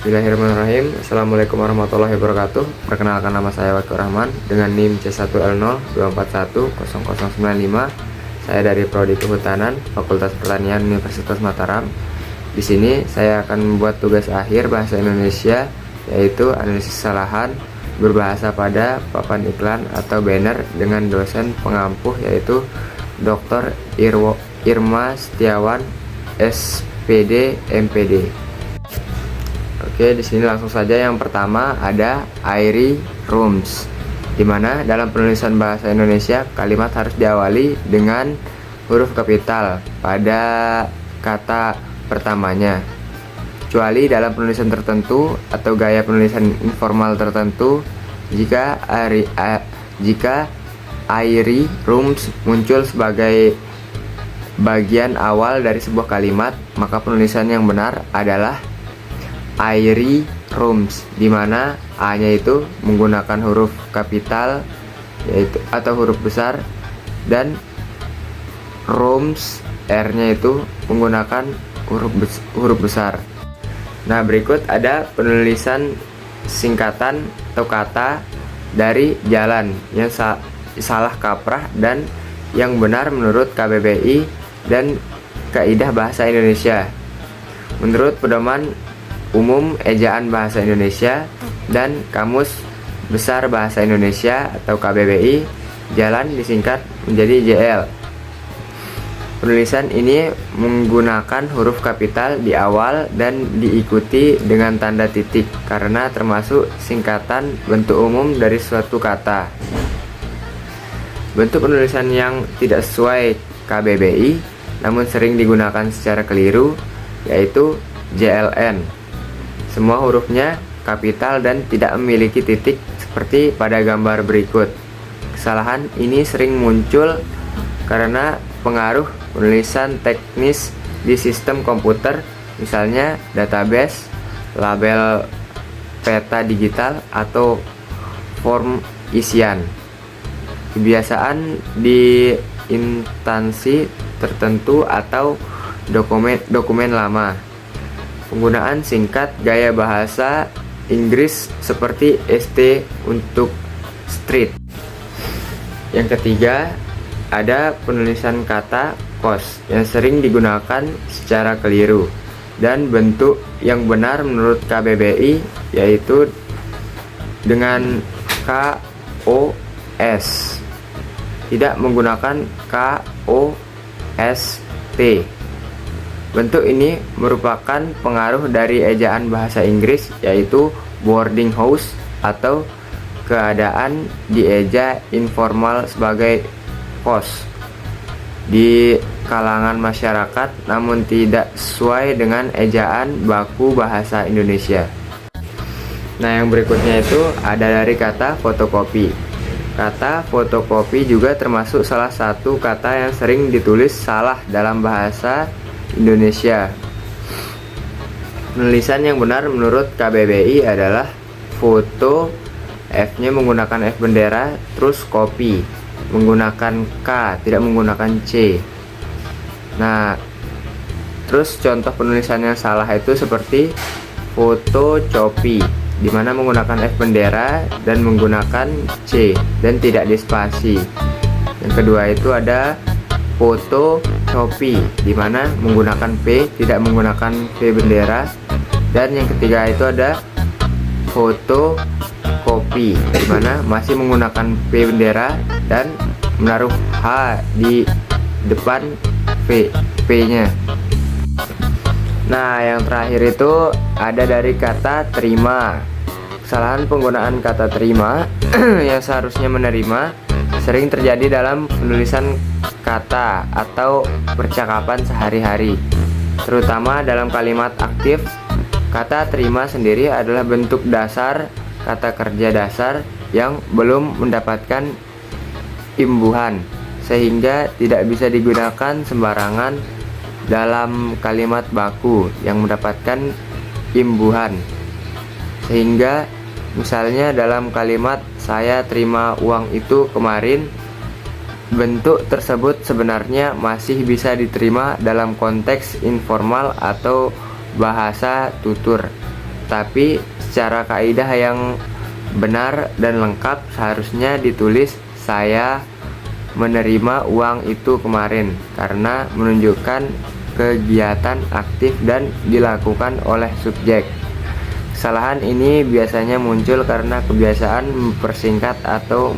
Bismillahirrahmanirrahim. Assalamualaikum warahmatullahi wabarakatuh. Perkenalkan, nama saya Waqi Rahman dengan NIM C1L02410095. Saya dari Prodi Kehutanan, Fakultas Pertanian Universitas Mataram. Di sini saya akan membuat tugas akhir bahasa Indonesia, yaitu analisis kesalahan berbahasa pada papan iklan atau banner dengan dosen pengampuh, yaitu Dr. Irma Setiawan, SPD, MPD. Oke, di sini langsung saja. Yang pertama ada airy rooms, dimana dalam penulisan bahasa Indonesia kalimat harus diawali dengan huruf kapital pada kata pertamanya, kecuali dalam penulisan tertentu atau gaya penulisan informal tertentu. Jika airy rooms muncul sebagai bagian awal dari sebuah kalimat, maka penulisan yang benar adalah airy rooms, dimana A-nya itu menggunakan huruf kapital yaitu atau huruf besar, dan rooms R-nya itu menggunakan huruf besar. Nah, berikut ada penulisan singkatan atau kata dari jalan yang salah kaprah dan yang benar menurut KBBI dan Kaidah Bahasa Indonesia. Menurut Pedoman Umum Ejaan Bahasa Indonesia dan Kamus Besar Bahasa Indonesia atau KBBI, jalan disingkat menjadi JL. Penulisan ini menggunakan huruf kapital di awal dan diikuti dengan tanda titik karena termasuk singkatan bentuk umum dari suatu kata. Bentuk penulisan yang tidak sesuai KBBI namun sering digunakan secara keliru yaitu JLN. Semua hurufnya kapital dan tidak memiliki titik seperti pada gambar berikut. Kesalahan ini sering muncul karena pengaruh penulisan teknis di sistem komputer, misalnya database, label peta digital, atau form isian. Kebiasaan di instansi tertentu atau dokumen lama. Penggunaan singkat gaya bahasa Inggris seperti ST untuk street. Yang ketiga, ada penulisan kata kos yang sering digunakan secara keliru, dan bentuk yang benar menurut KBBI yaitu dengan KOS, tidak menggunakan KOST. Bentuk ini merupakan pengaruh dari ejaan bahasa Inggris yaitu boarding house, atau keadaan dieja informal sebagai kos di kalangan masyarakat namun tidak sesuai dengan ejaan baku bahasa Indonesia. Nah, yang berikutnya itu ada dari kata fotokopi. Kata fotokopi juga termasuk salah satu kata yang sering ditulis salah dalam bahasa Indonesia. Penulisan yang benar menurut KBBI adalah foto, F-nya menggunakan F bendera, terus kopi menggunakan K, tidak menggunakan C. Nah, terus contoh penulisan yang salah itu seperti foto copi, dimana menggunakan F bendera dan menggunakan C dan tidak dispasi. Yang kedua itu ada foto Shopee, dimana menggunakan P, tidak menggunakan V bendera. Dan yang ketiga itu ada foto kopi, dimana masih menggunakan P bendera dan menaruh H di depan P-nya. Nah, yang terakhir itu ada dari kata terima. Kesalahan penggunaan kata terima yang seharusnya menerima sering terjadi dalam penulisan kata atau percakapan sehari-hari, terutama dalam kalimat aktif. Kata terima sendiri adalah bentuk dasar kata kerja dasar yang belum mendapatkan imbuhan, sehingga tidak bisa digunakan sembarangan dalam kalimat baku yang mendapatkan imbuhan. Sehingga misalnya dalam kalimat saya terima uang itu kemarin, bentuk tersebut sebenarnya masih bisa diterima dalam konteks informal atau bahasa tutur. tetapi secara kaidah yang benar dan lengkap seharusnya ditulis saya menerima uang itu kemarin, karena menunjukkan kegiatan aktif dan dilakukan oleh subjek. Kesalahan ini biasanya muncul karena kebiasaan mempersingkat atau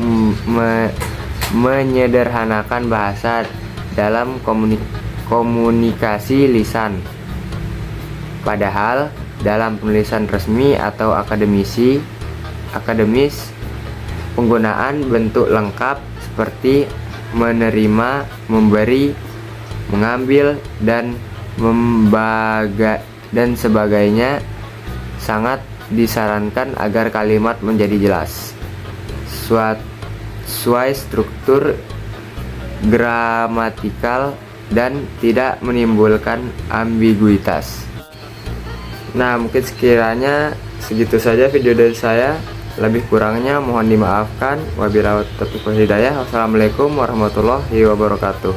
menyederhanakan bahasa dalam komunikasi lisan. Padahal dalam penulisan resmi atau akademis, penggunaan bentuk lengkap seperti menerima, memberi, mengambil, dan sebagainya sangat disarankan agar kalimat menjadi jelas, sesuai struktur gramatikal dan tidak menimbulkan ambiguitas. Nah, mungkin sekiranya segitu saja video dari saya. Lebih kurangnya mohon dimaafkan. Wabillahi taufiq wal hidayah. Wassalamualaikum warahmatullahi wabarakatuh.